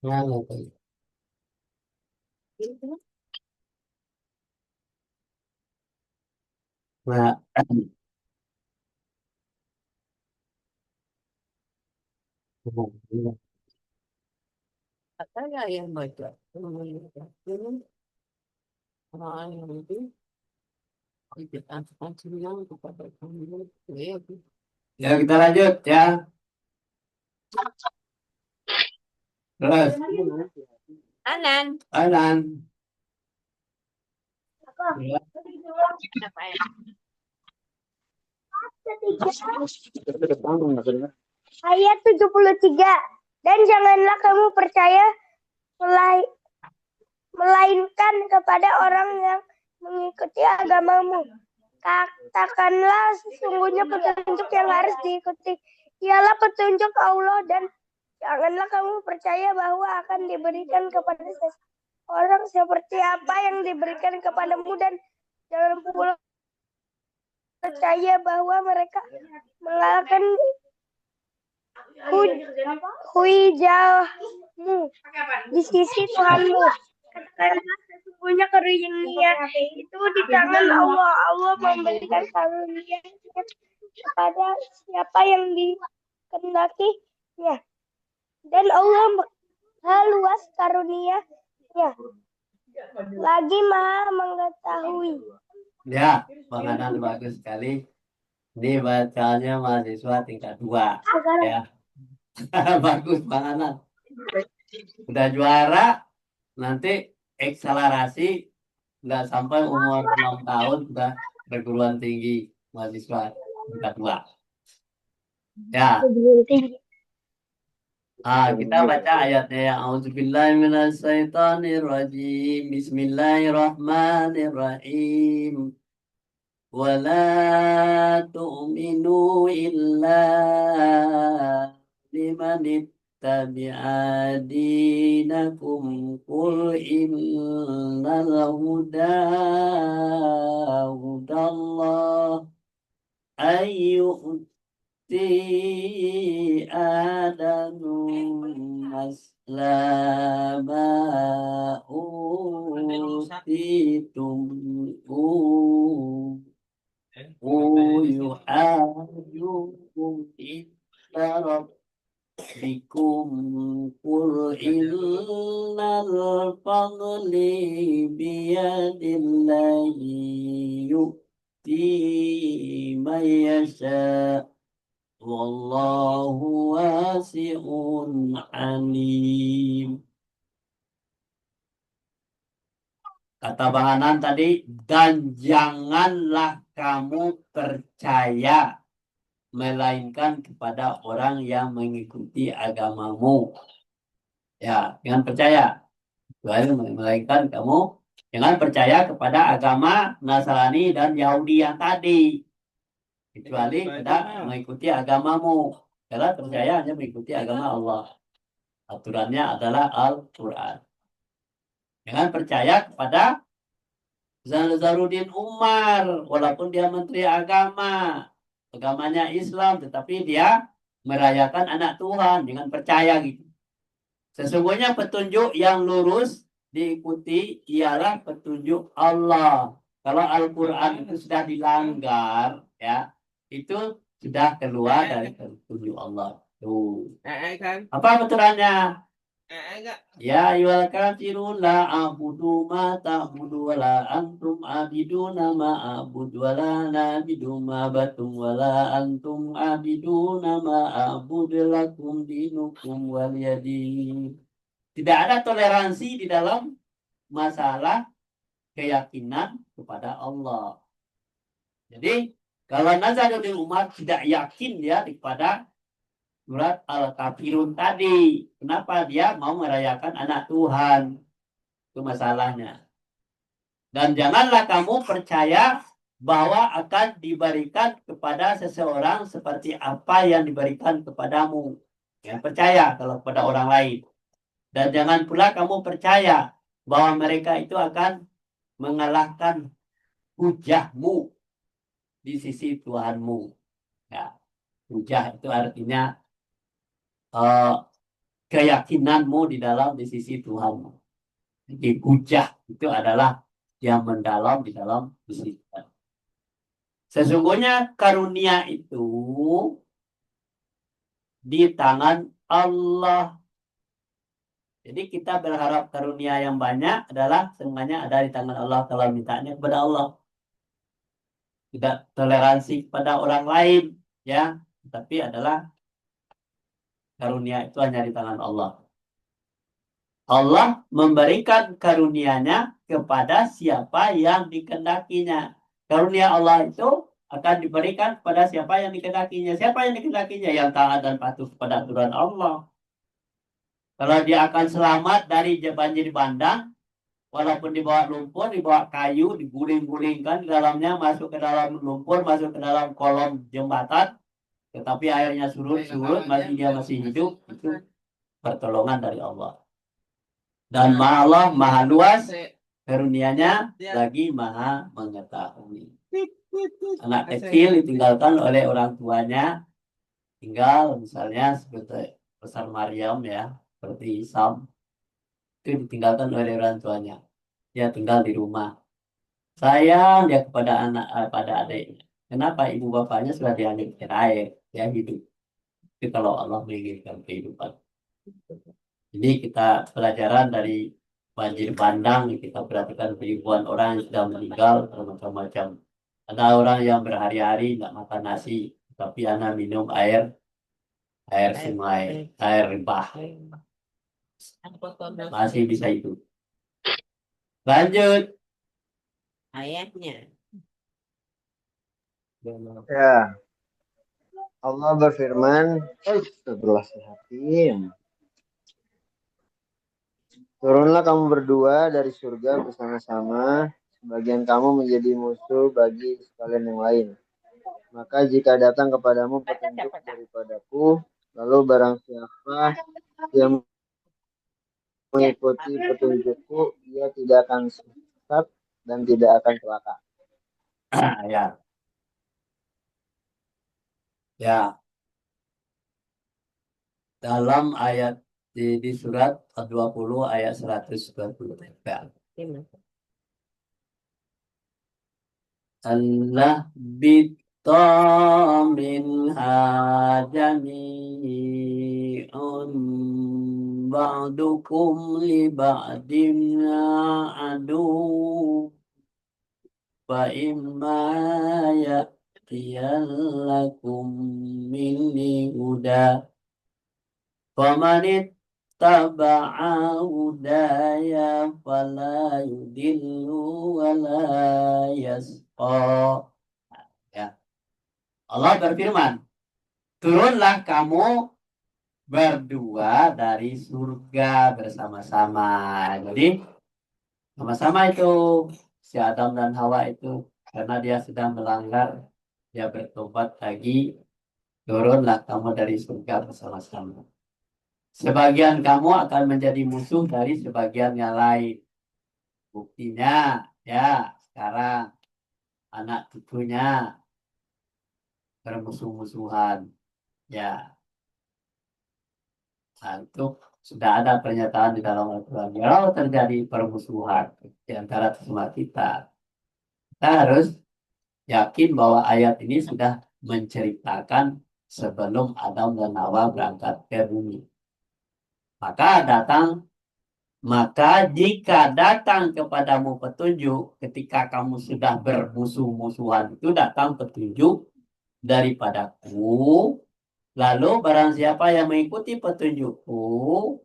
Ya, gitu. Nah, katanya yang baca. Orang itu kita yang kepada kami. Ya, kita lanjut ya. Terus, Anan. Anan. Ya. Apa ya? Ayat 73. Dan janganlah kamu percaya melainkan kepada orang yang mengikuti agamamu. Katakanlah sesungguhnya petunjuk yang harus diikuti ialah petunjuk Allah, dan janganlah kamu percaya bahwa akan diberikan kepada orang seperti apa yang diberikan kepadamu, dan jangan pula percaya bahwa mereka mengalahkan hujahmu di sisi Tuhanmu. Katakanlah sesungguhnya karunia itu di tangan Allah. Allah memberikan karunia kepada siapa yang dikehendakinya, dan Allah maha luas karunia-Nya, lagi maha mengetahui. Ya, penganan bagus sekali. Ini bacanya mahasiswa tingkat 2. Ya, bagus penganan. Udah juara, nanti akselerasi nggak sampai umur 6 tahun udah perguruan tinggi mahasiswa tingkat 2. Ya, kita baca ayatnya ya. Auzubillahi minasyaitonirrajim. Bismillahirrahmanirrahim. Wala tu'minu illa liman ittabi'a dinakum qul innal hudallah ayyu'ti adanun aslama utitum yuhajukum ila rabbikum qul innal fadli biyadillahi yu'ti man yasha wallahu wasi'un alim. Kata Bang Anan tadi, dan janganlah kamu percaya melainkan kepada orang yang mengikuti agamamu. Ya, jangan percaya. Melainkan kamu jangan percaya kepada agama Nasrani dan Yahudi yang tadi. Kecuali tidak mengikuti agamamu. Karena percaya hanya mengikuti agama Allah. Aturannya adalah Al-Quran. Jangan percaya kepada Zainuddin Umar, walaupun dia menteri agama, agamanya Islam, tetapi dia merayakan anak Tuhan, dengan percaya gitu. Sesungguhnya petunjuk yang lurus diikuti ialah petunjuk Allah. Kalau Al-Quran itu sudah dilanggar, ya, itu sudah keluar dari petunjuk Allah. Tuh. Kan? Apa aturannya? Enggak. Ya ayyuhal kafirun la a'budu ma ta'budu wa la antum abiduna ma a'budu wa la na'budu ma batum wa la antum abiduna ma a'budu lakum dinukum waliyadin. Tidak ada toleransi di dalam masalah keyakinan kepada Allah. Jadi kalau Nazaruddin Umar tidak yakin dia kepada surat Al-Kafirun tadi. Kenapa dia mau merayakan anak Tuhan? Itu masalahnya. Dan janganlah kamu percaya bahwa akan diberikan kepada seseorang seperti apa yang diberikan kepadamu. Jangan percaya kalau kepada orang lain. Dan jangan pula kamu percaya bahwa mereka itu akan mengalahkan hujahmu di sisi Tuhanmu. Ya, hujah itu artinya uh, keyakinanmu di dalam di sisi Tuhanmu. Jadi hujah itu adalah yang mendalam di dalam sisi Tuhan. Sesungguhnya karunia itu di tangan Allah. Jadi kita berharap karunia yang banyak adalah semuanya ada di tangan Allah kalau mintanya kepada Allah. Tidak toleransi kepada orang lain, ya, tapi adalah karunia itu hanya di tangan Allah. Allah memberikan karunia-Nya kepada siapa yang dikehendakinya. Karunia Allah itu akan diberikan kepada siapa yang dikehendakinya. Siapa yang dikehendakinya? Yang taat dan patuh kepada aturan Allah. Kalau dia akan selamat dari banjir bandang, walaupun dibawa lumpur, dibawa kayu, diguling-gulingkan di dalamnya, masuk ke dalam lumpur, masuk ke dalam kolom jembatan, tetapi airnya surut-surut, masih dia masih hidup, itu pertolongan dari Allah. Dan Allah maha luas, karunia-Nya lagi maha mengetahui. Anak kecil ditinggalkan oleh orang tuanya, tinggal misalnya seperti besar Maryam ya, seperti Isam, itu ditinggalkan oleh orang tuanya. Dia tinggal di rumah. Sayang dia kepada pada adiknya. Kenapa ibu bapaknya sudah diambil air, dia hidup. Itu kalau Allah menginginkan kehidupan. Jadi kita pelajaran dari banjir bandang, kita perhatikan ribuan orang yang sudah meninggal bermacam-macam. Ada orang yang berhari-hari tidak makan nasi, tapi anak minum air sungai, air limbah, masih bisa itu. Lanjut ayatnya. Ya, Allah berfirman, Astagfirullahaladzim. Turunlah kamu berdua dari surga bersama-sama, sebagian kamu menjadi musuh bagi sekalian yang lain. Maka jika datang kepadamu petunjuk daripadaku, lalu barang siapa yang mengikuti petunjukku, ia tidak akan sesat dan tidak akan celaka. ya. Ya, dalam ayat di surat 20 ayat 120. Allah minha jami'un ba'dukum li ba'din adu fa imma ya'tiyallakum minni huda famanit hudaya fala yudillu wala yasqa. Ya. Allah berfirman, turunlah kamu berdua dari surga bersama-sama. Jadi sama-sama itu si Adam dan Hawa itu karena dia sedang melanggar, dia bertobat lagi, turunlah kamu dari surga bersama-sama. Sebagian kamu akan menjadi musuh dari sebagian yang lain. Buktinya, ya sekarang anak cucunya bermusuh-musuhan. Ya, nah, itu sudah ada pernyataan di dalam Al-Quran. Kalau terjadi permusuhan di antara sesama kita harus yakin bahwa ayat ini sudah menceritakan sebelum Adam dan Hawa berangkat ke bumi. Maka jika datang kepadamu petunjuk ketika kamu sudah bermusuh-musuhan, itu datang petunjuk daripadaku, lalu barang siapa yang mengikuti petunjukku,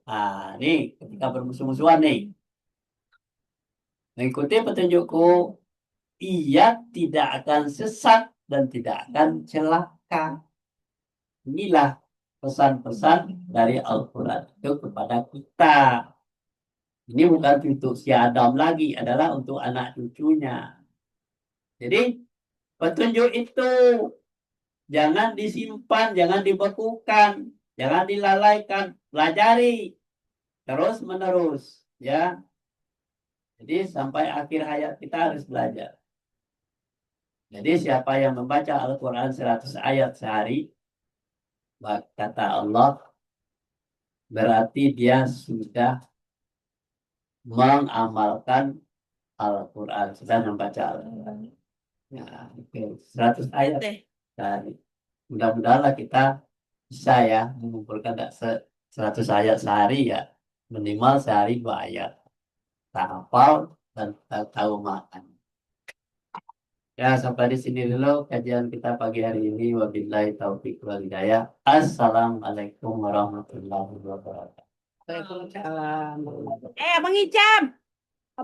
nah nih ketika bermusuh-musuhan nih, mengikuti petunjukku, ia tidak akan sesat dan tidak akan celaka. Inilah pesan-pesan dari Al-Quran itu kepada kita. Ini bukan untuk si Adam lagi, adalah untuk anak cucunya. Jadi petunjuk itu jangan disimpan, jangan dibekukan, jangan dilalaikan, pelajari terus menerus, ya. Jadi sampai akhir hayat kita harus belajar. Jadi siapa yang membaca Al-Quran 100 ayat sehari, kata Allah, berarti dia sudah mengamalkan Al-Quran, sudah membaca Al-Quran. Ya, oke. 100 ayat. Teh. Dan mudah-mudahanlah kita bisa ya mengumpulkan 100 ayat sehari ya. Minimal sehari 2 ayat. Kita hafal dan kita tahu makan. Ya, sampai di sini dulu kajian kita pagi hari ini. Wabillahi taufiq wal hidayah. Assalamualaikum warahmatullahi wabarakatuh. Abang Icam.